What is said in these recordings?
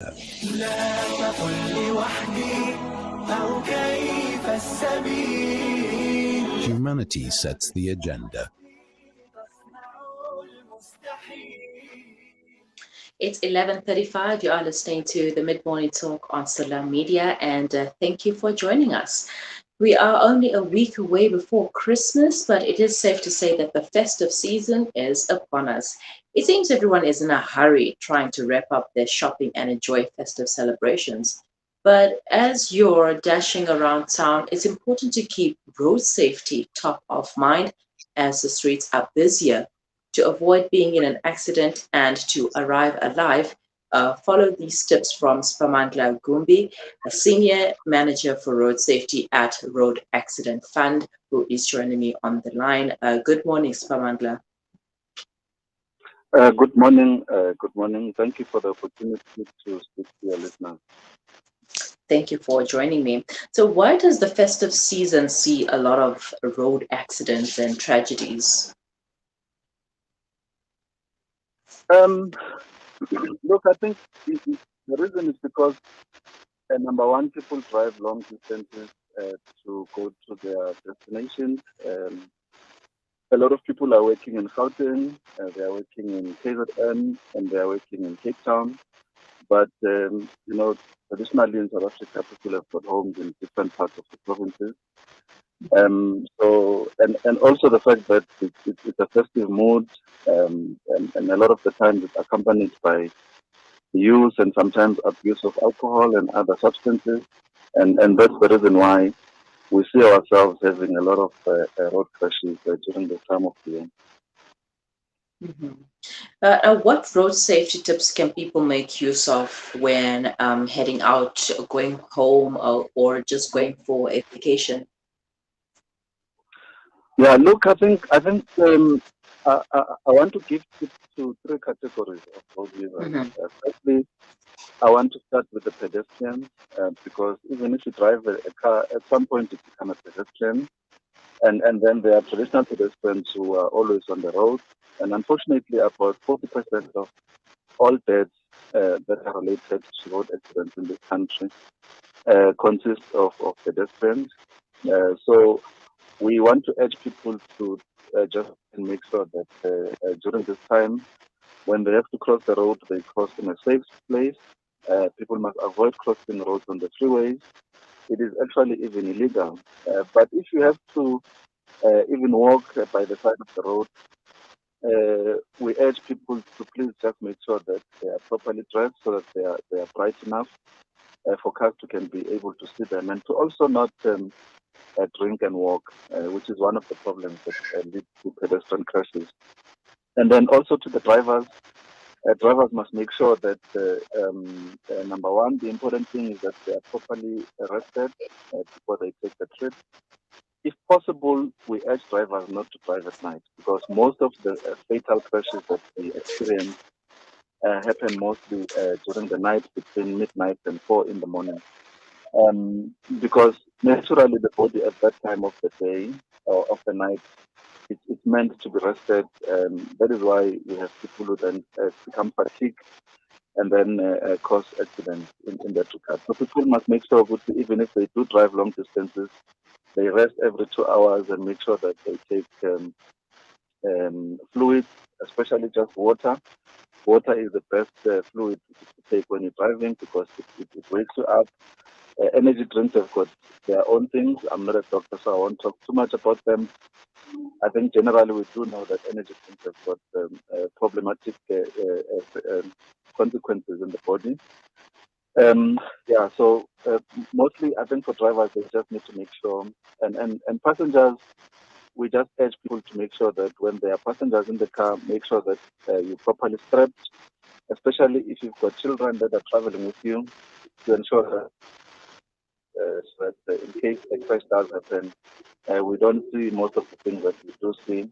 لا تقل لوحدي أو كيف السبيل. Humanity sets the agenda. It's 11:35. You are listening to the Mid-Morning Talk on Solar Media, and thank you for joining us. We are only a week away before Christmas, but it is safe to say that the festive season is upon us. It seems everyone is in a hurry trying to wrap up their shopping and enjoy festive celebrations. But as you're dashing around town, it's important to keep road safety top of mind as the streets are busier. To avoid being in an accident and to arrive alive, follow these tips from Siphamandla Gumbi, a senior manager for road safety at Road Accident Fund, who is joining me on the line. Good morning, Siphamandla. Good morning. Good morning. Thank you for the opportunity to speak to your listeners. Thank you for joining me. So, why does the festive season see a lot of road accidents and tragedies? Look, I think the reason is because number one, people drive long distances to go to their destinations. A lot of people are working in Gauteng, they are working in KZN, and they are working in Cape Town. But traditionally in South Africa, people have got homes in different parts of the provinces. And also the fact that it's a festive mood, and a lot of the time it's accompanied by the use and sometimes abuse of alcohol and other substances, and that's the reason why we see ourselves having a lot of road crashes during the time of the year. Mm-hmm. What road safety tips can people make use of when heading out, going home, or just going for a vacation? Yeah, look, I think I want to give tips to three categories of road users. Mm-hmm. Firstly, I want to start with the pedestrians because even if you drive a car, at some point you become a pedestrian. And then there are traditional pedestrians who are always on the road. And unfortunately, about 40% of all deaths that are related to road accidents in this country consist of pedestrians. So we want to urge people to just make sure that during this time, when they have to cross the road, they cross in a safe place. People must avoid crossing roads on the freeways. It is actually even illegal. But if you have to even walk by the side of the road, we urge people to please just make sure that they are properly dressed so that they are bright enough for cars to can be able to see them, and to also not drink and walk, which is one of the problems that lead to pedestrian crashes. And then also to the drivers, drivers must make sure that number one, the important thing is that they are properly rested before they take the trip. If possible, we urge drivers not to drive at night because most of the fatal crashes that we experience happen mostly during the night between midnight and 4 in the morning. Because naturally the body at that time of the day or of the night, it's meant to be rested. That is why we have people who then become fatigued and then cause accidents in that regard. So people must make sure that even if they do drive long distances, they rest every 2 hours and make sure that they take fluids, especially just water. Water is the best fluid to take when you're driving because it wakes you up. Energy drinks have got their own things. I'm not a doctor, so I won't talk too much about them. I think generally we do know that energy drinks have got problematic consequences in the body. So mostly I think for drivers, they just need to make sure, and passengers, we just urge people to make sure that when there are passengers in the car, make sure that you're properly strapped, especially if you've got children that are traveling with you, to ensure that so that in case a crash does happen, we don't see most of the things that we do see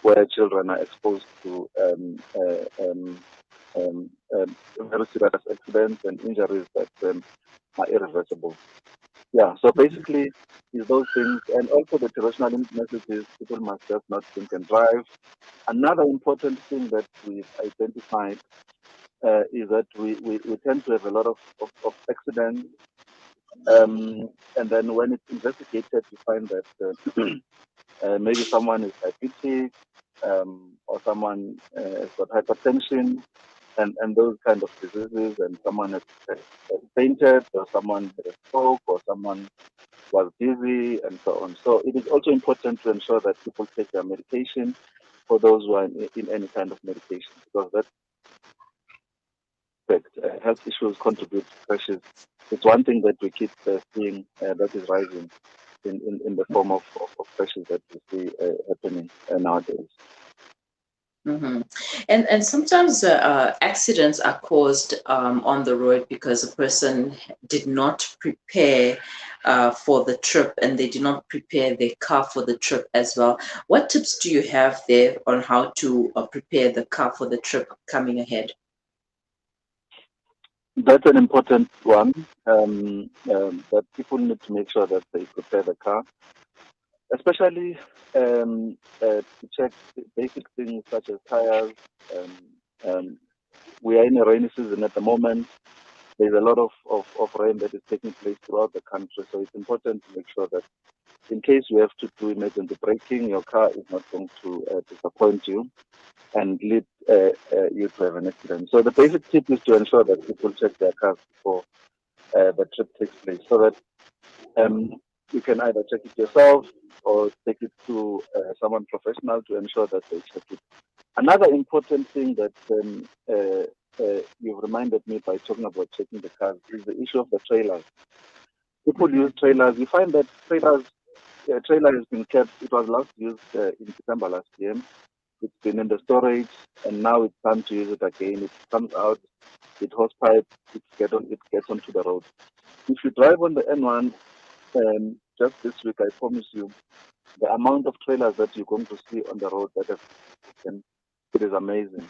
where children are exposed to very serious accidents and injuries that are irreversible. Yeah, so basically, is those things, and also the traditional messages, people must just not drink and drive. Another important thing that we've identified is that we tend to have a lot of accidents. And then when it's investigated, you find that maybe someone is diabetic, or someone has got hypertension, and those kind of diseases, and someone has fainted, or someone had a stroke, or someone was dizzy, and so on. So it is also important to ensure that people take their medication for those who are in any kind of medication, because that health issues contribute to crashes. It's one thing that we keep seeing that is rising in the form of crashes that we see happening nowadays. Mm-hmm. And sometimes accidents are caused on the road because a person did not prepare for the trip, and they did not prepare their car for the trip as well. What tips do you have there on how to prepare the car for the trip coming ahead? That's an important one, that people need to make sure that they prepare the car, especially to check basic things such as tires. We are in a rainy season at the moment. There's a lot of rain that is taking place throughout the country, so it's important to make sure that in case you have to do emergency braking, your car is not going to disappoint you and lead you to have an accident. So the basic tip is to ensure that people check their cars before the trip takes place, so that you can either check it yourself or take it to someone professional to ensure that they check it. Another important thing that you've reminded me by talking about checking the cars is the issue of the trailers. People use trailers. You find that trailer has been kept. It was last used in December last year. It's been in the storage, and now it's time to use it again. It comes out, it hosepipe, it gets onto the road. If you drive on the N1, just this week, I promise you, the amount of trailers that you're going to see on the road that have taken, it is amazing.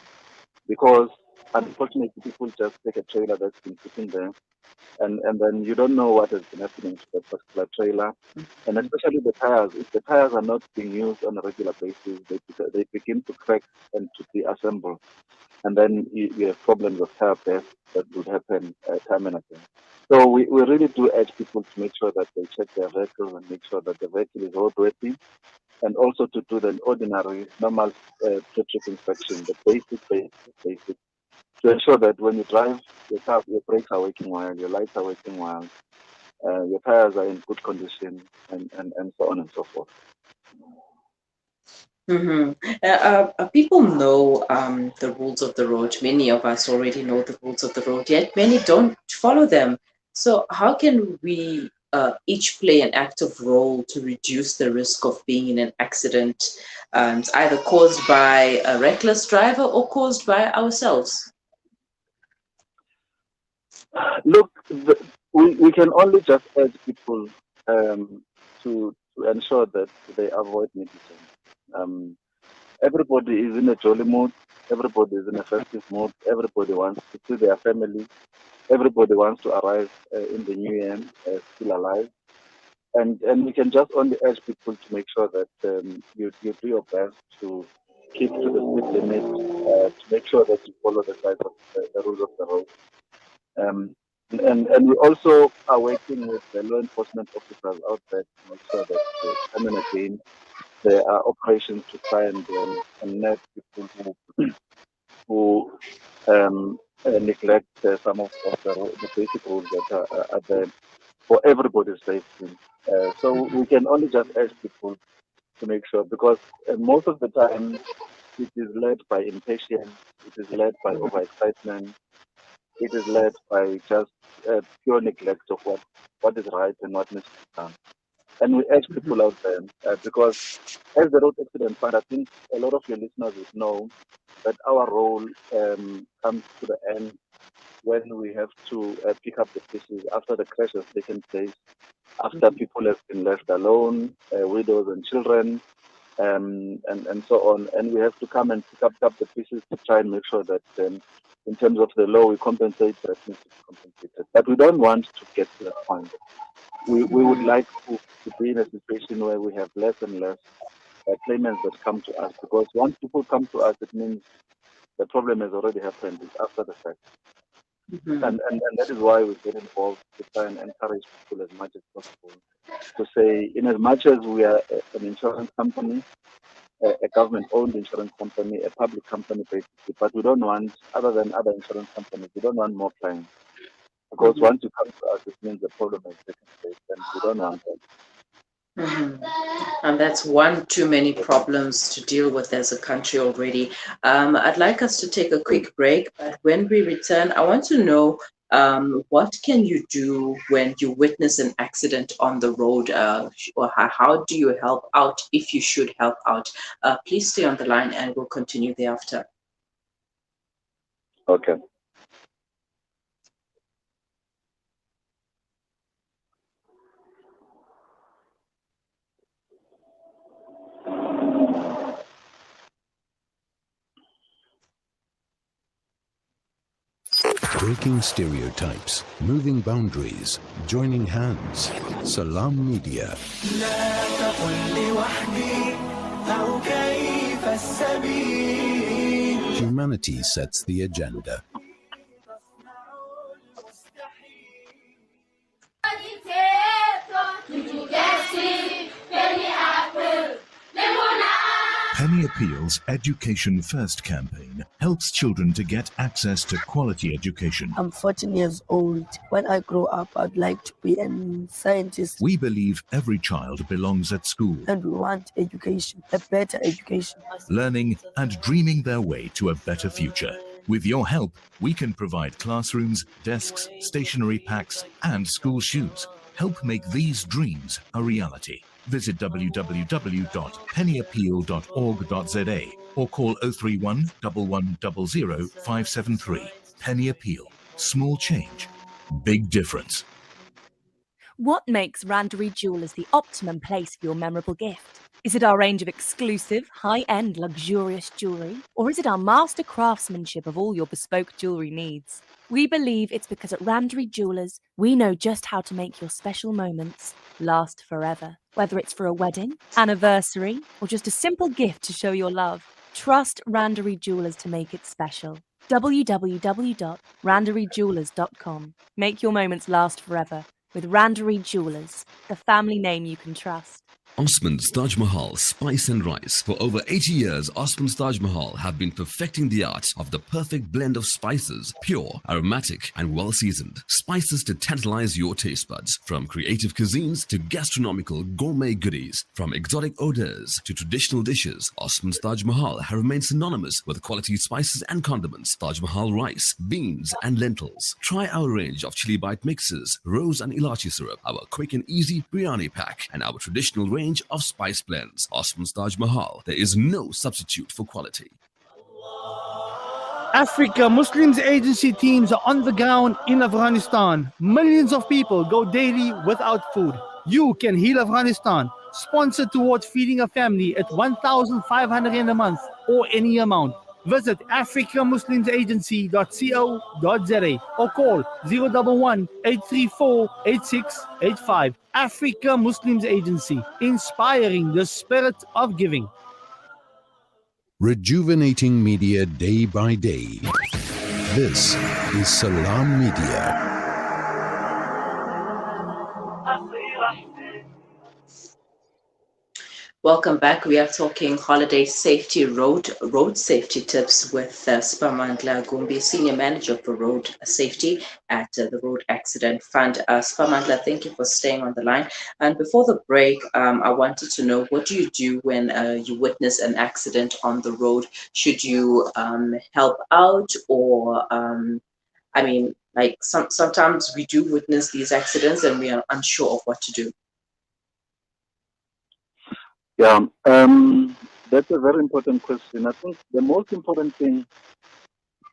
Because unfortunately, people just take a trailer that's been sitting there, and then you don't know what has been happening to that particular trailer, and especially the tires. If the tires are not being used on a regular basis, they begin to crack and to deassemble, and then you have problems of tire theft that would happen time and again. So we really do urge people to make sure that they check their vehicles and make sure that the vehicle is roadworthy, and also to do the ordinary, normal trip inspection, the basic, to ensure that when you drive, your brakes are working well, your lights are working well, your tires are in good condition, and so on and so forth. Mm-hmm. People know the rules of the road. Many of us already know the rules of the road, yet many don't follow them. So, how can we each play an active role to reduce the risk of being in an accident, either caused by a reckless driver or caused by ourselves? Look, we can only just urge people to ensure that they avoid negligence. Everybody is in a jolly mood. Everybody is in a festive mood. Everybody wants to see their family. Everybody wants to arrive in the new year still alive. And we can just only urge people to make sure that you do your best to keep to the speed limit, to make sure that you follow the size of the rules of the road. And we also are working with the law enforcement officers out there to make sure that time and again there are operations to try and net people who neglect some of the basic rules that are there for everybody's safety. So we can only just urge people to make sure, because most of the time it is led by impatience, it is led by overexcitement, it is led by just pure neglect of what is right and what needs to be done. And we urge people out there because as the road accident fund, I think a lot of your listeners would know that our role comes to the end when we have to pick up the pieces after the crash has taken place, after people have been left alone, widows and children, and so on. And we have to come and pick up the pieces to try and make sure that in terms of the law, we compensate that needs to be compensated. But we don't want to get to that point. We would like to be in a situation where we have less and less claimants that come to us, because once people come to us, it means the problem has already happened. It's after the fact. Mhm. And that is why we get involved to try and encourage people as much as possible to say, in as much as we are an insurance company, a government-owned insurance company, a public company basically, but we don't want, other than other insurance companies, we don't want more clients. Because once you come to us, it means the problem has taken place, and we don't want that. And that's one too many problems to deal with as a country already. I'd like us to take a quick break, but when we return, I want to know what can you do when you witness an accident on the road, or how do you help out if you should help out? Please stay on the line and we'll continue thereafter. Okay. Breaking stereotypes, moving boundaries, joining hands. Salam Media. لا تقل لوحدي أو كيف السبيل. Humanity sets the agenda. Penny Appeal's Education First campaign helps children to get access to quality education. I'm 14 years old. When I grow up, I'd like to be a scientist. We believe every child belongs at school, And we want education, a better education. learning and dreaming their way to a better future. With your help, we can provide classrooms, desks, stationery packs, and school shoes. Help make these dreams a reality. Visit www.pennyappeal.org.za or call 031 1100 573. Penny Appeal. Small change, big difference. What makes Randery Jewelers the optimum place for your memorable gift? Is it our range of exclusive, high-end, luxurious jewellery? Or is it our master craftsmanship of all your bespoke jewellery needs? We believe it's because at Randery Jewelers, we know just how to make your special moments last forever. Whether it's for a wedding, anniversary, or just a simple gift to show your love, trust Randery Jewelers to make it special. www.randeryjewelers.com. Make your moments last forever with Randery Jewelers, the family name you can trust. Osman's Taj Mahal Spice and Rice. For over 80 years, Osman's Taj Mahal have been perfecting the art of the perfect blend of spices, pure, aromatic, and well-seasoned. Spices to tantalize your taste buds. From creative cuisines to gastronomical gourmet goodies. From exotic odors to traditional dishes, Osman's Taj Mahal have remained synonymous with quality spices and condiments. Taj Mahal rice, beans, and lentils. Try our range of chili bite mixes, rose and ilachi syrup, our quick and easy biryani pack, and our traditional range of spice blends. Osman's Taj Mahal. There is no substitute for quality. Africa Muslims Agency teams are on the ground in Afghanistan. Millions of people go daily without food. You can heal Afghanistan. Sponsor towards feeding a family at 1,500 in a month or any amount. Visit africamuslimsagency.co.za or call 011 834 8685. Africa Muslims Agency, inspiring the spirit of giving. Rejuvenating media day by day. This is Salam Media. Welcome back. We are talking holiday safety, road safety tips with Siphamandla Gumbi, Senior Manager for Road Safety at the Road Accident Fund. Siphamandla, thank you for staying on the line. And before the break, I wanted to know, what do you do when you witness an accident on the road? Should you help out, or sometimes we do witness these accidents and we are unsure of what to do. Yeah, that's a very important question. I think the most important thing,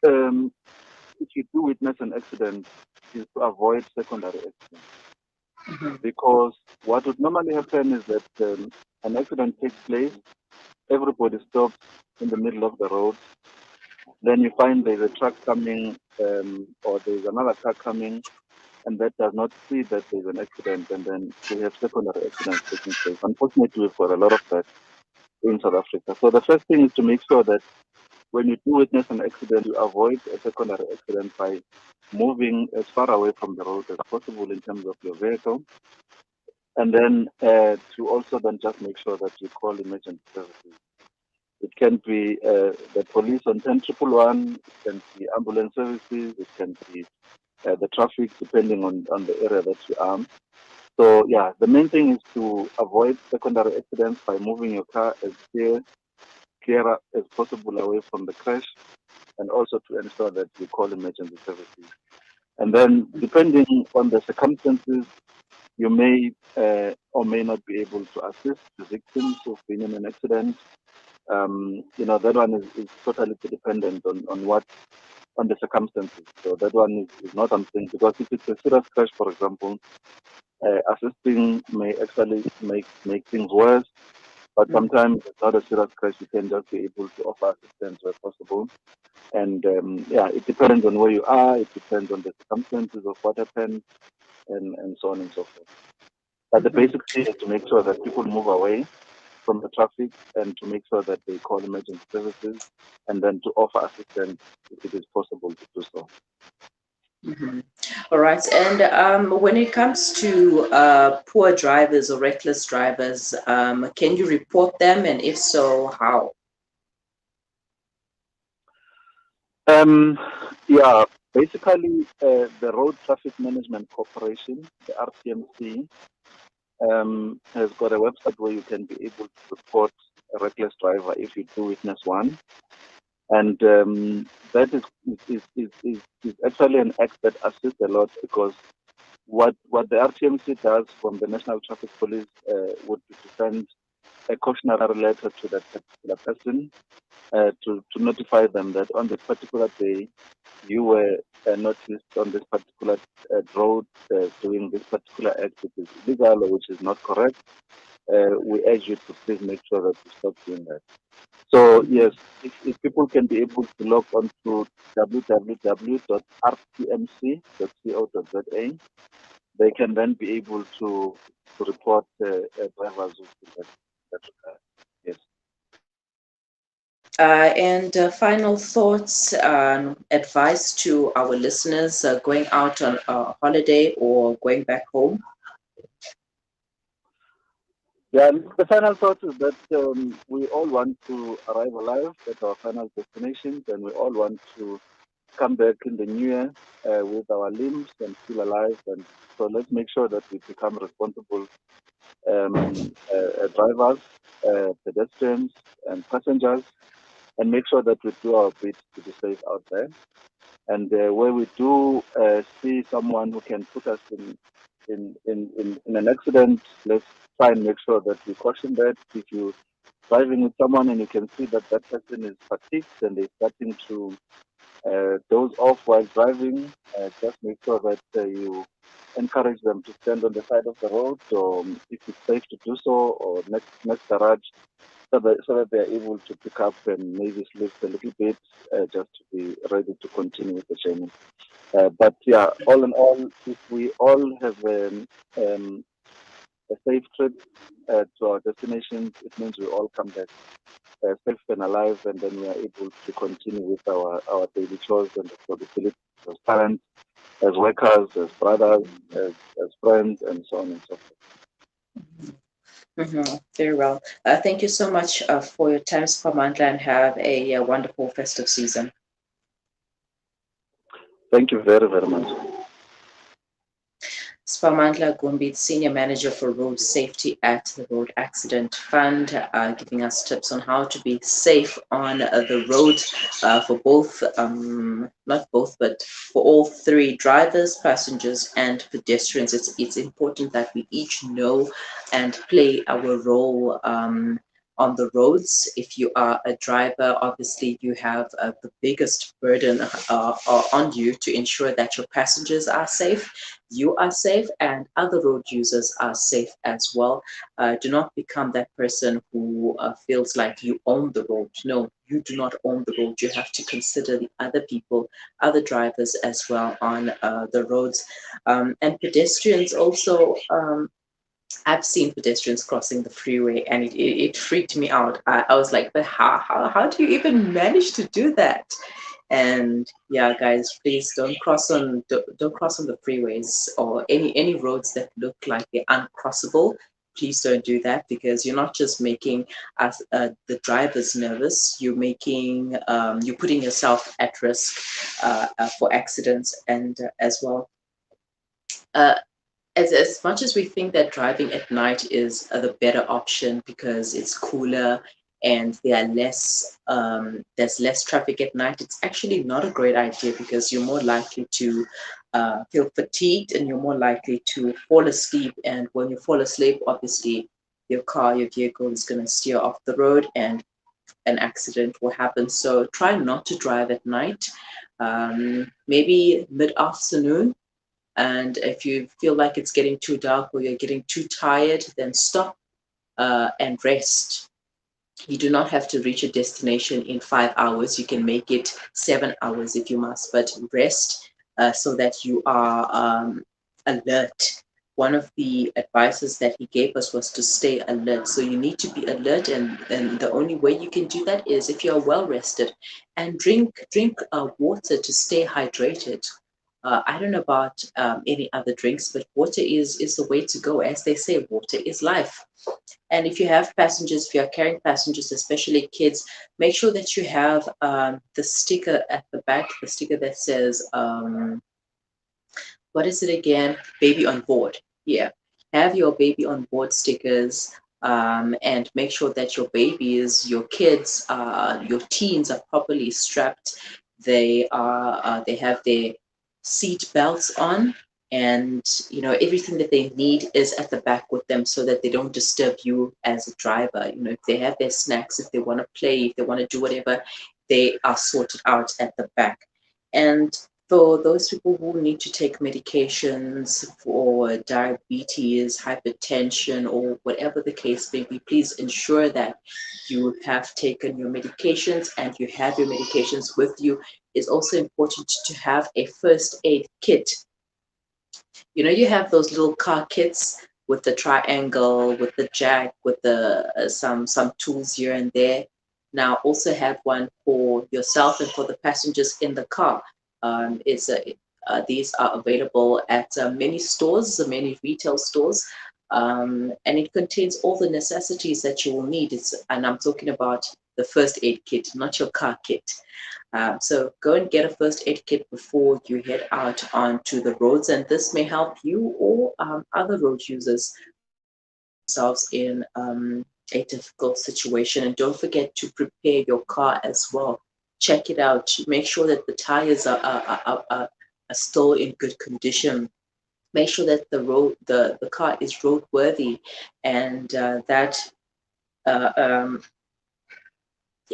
if you do witness an accident, is to avoid secondary accidents. Because what would normally happen is that an accident takes place, everybody stops in the middle of the road, then you find there's a truck coming or there's another car coming, and that does not see that there's an accident, and then we have secondary accidents taking place. Unfortunately, we've got a lot of that in South Africa. So the first thing is to make sure that when you do witness an accident, you avoid a secondary accident by moving as far away from the road as possible in terms of your vehicle. And then to also then just make sure that you call emergency services. It can be the police on 10111, it can be ambulance services, it can be the traffic, depending on the area that you are. So yeah, the main thing is to avoid secondary accidents by moving your car as clear as possible away from the crash, and also to ensure that you call emergency services. And then, depending on the circumstances, you may or may not be able to assist the victims who've been in an accident. That one is totally dependent on the circumstances. So that one is not something, because if it's a serious crash, for example, assisting may actually make things worse. But sometimes it's not a serious crash, you can just be able to offer assistance where possible. And it depends on where you are, it depends on the circumstances of what happened, and so on and so forth. But the basic thing is to make sure that people move away from the traffic and to make sure that they call emergency services, and then to offer assistance if it is possible to do so. All right. And when it comes to poor drivers or reckless drivers, can you report them? And if so, how? Basically, the Road Traffic Management Corporation, the RTMC, has got a website where you can be able to report a reckless driver if you do witness one. And that is actually an act that assists a lot, because what the RTMC does from the National Traffic Police would be to send a cautionary letter to that particular person to notify them that on this particular day you were noticed on this particular road doing this particular act which is illegal or which is not correct. We urge you to please make sure that you stop doing that. So yes, if people can be able to log on to www.rtmc.co.za, they can then be able to report drivers who do that. Yes. And final thoughts, advice to our listeners going out on a holiday or going back home? Yeah, the final thought is that we all want to arrive alive at our final destinations, and we all want to come back in the new year with our limbs and still alive. And so let's make sure that we become responsible drivers, pedestrians, and passengers, and make sure that we do our bit to be safe out there. And where we do see someone who can put us in an accident, let's try and make sure that we caution that. If you're driving with someone and you can see that that person is fatigued and they're starting to doze off while driving, just make sure that you encourage them to stand on the side of the road, or if it's safe to do so, or next garage, so that they're able to pick up and maybe sleep a little bit, just to be ready to continue with the journey. But yeah, all in all, if we all have a safe trip to our destinations, it means we all come back safe and alive, and then we are able to continue with our daily chores and responsibilities as parents, as workers, as brothers, as friends, and so on and so forth. Very well. Thank you so much for your time, Siphamandla, and have a wonderful festive season. Thank you very, very much. Siphamandla Gumbi, Senior Manager for Road Safety at the Road Accident Fund, giving us tips on how to be safe on the road for both, not both, but for all three: drivers, passengers, and pedestrians. It's important that we each know and play our role on the roads. If you are a driver, obviously you have the biggest burden on you to ensure that your passengers are safe, you are safe, and other road users are safe as well. Do not become that person who feels like you own the road. No, you do not own the road. You have to consider the other people, other drivers as well on the roads. And pedestrians also, I've seen pedestrians crossing the freeway, and it freaked me out. I was like, but how do you even manage to do that? And yeah, guys, please don't cross on the freeways or any roads that look like they're uncrossable. Please don't do that, because you're not just making us the drivers nervous. You're putting yourself at risk for accidents, and as well. Uh, as much as we think that driving at night is the better option because it's cooler and there's less traffic at night, it's actually not a great idea, because you're more likely to feel fatigued, and you're more likely to fall asleep. And when you fall asleep, obviously your vehicle is going to steer off the road, and an accident will happen. So try not to drive at night. Maybe mid-afternoon, and if you feel like it's getting too dark or you're getting too tired, then stop and rest. You do not have to reach a destination in 5 hours. You can make it 7 hours if you must, but rest so that you are alert. One of the advices that he gave us was to stay alert. So you need to be alert, and the only way you can do that is if you're well rested, and drink water to stay hydrated. I don't know about any other drinks, but water is the way to go. As they say, water is life. And if you have passengers, if you are carrying passengers, especially kids, make sure that you have the sticker at the back, the sticker that says, what is it again? Baby on board. Yeah. Have your baby on board stickers, and make sure that your babies, your kids, your teens are properly strapped. They have their seat belts on, and everything that they need is at the back with them, so that they don't disturb you as a driver. If they have their snacks, if they want to play, if they want to do whatever, they are sorted out at the back. And for those people who need to take medications for diabetes, hypertension, or whatever the case may be, please ensure that you have taken your medications and you have your medications with you. It's also important to have a first aid kit. You have those little car kits with the triangle, with the jack, with the some tools here and there. Now also have one for yourself and for the passengers in the car. These are available at many stores, many retail stores, and it contains all the necessities that you will need. And I'm talking about the first aid kit, not your car kit. So go and get a first aid kit before you head out onto the roads, and this may help you or other road users themselves in a difficult situation. And don't forget to prepare your car as well. Check it out. Make sure that the tires are still in good condition. Make sure that the car is roadworthy, and that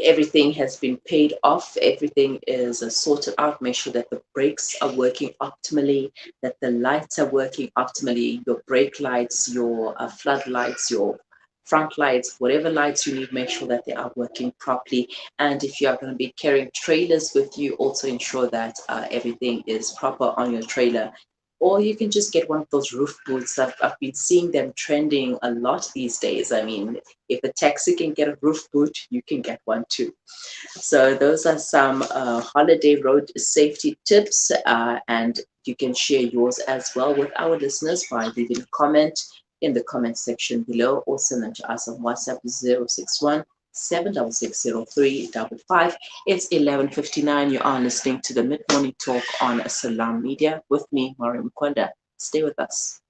everything has been paid off, everything is sorted out. Make sure that the brakes are working optimally, that the lights are working optimally, your brake lights, your floodlights, your front lights, whatever lights you need, make sure that they are working properly. And if you are going to be carrying trailers with you, also ensure that everything is proper on your trailer. Or you can just get one of those roof boots. I've been seeing them trending a lot these days. I mean, if a taxi can get a roof boot, you can get one too. So those are some holiday road safety tips, and you can share yours as well with our listeners by leaving a comment in the comment section below, or send them to us on WhatsApp 061 7660355. It's 11:59. You are listening to the Mid-Morning Talk on Salam Media with me, Mariam Kwanda. Stay with us.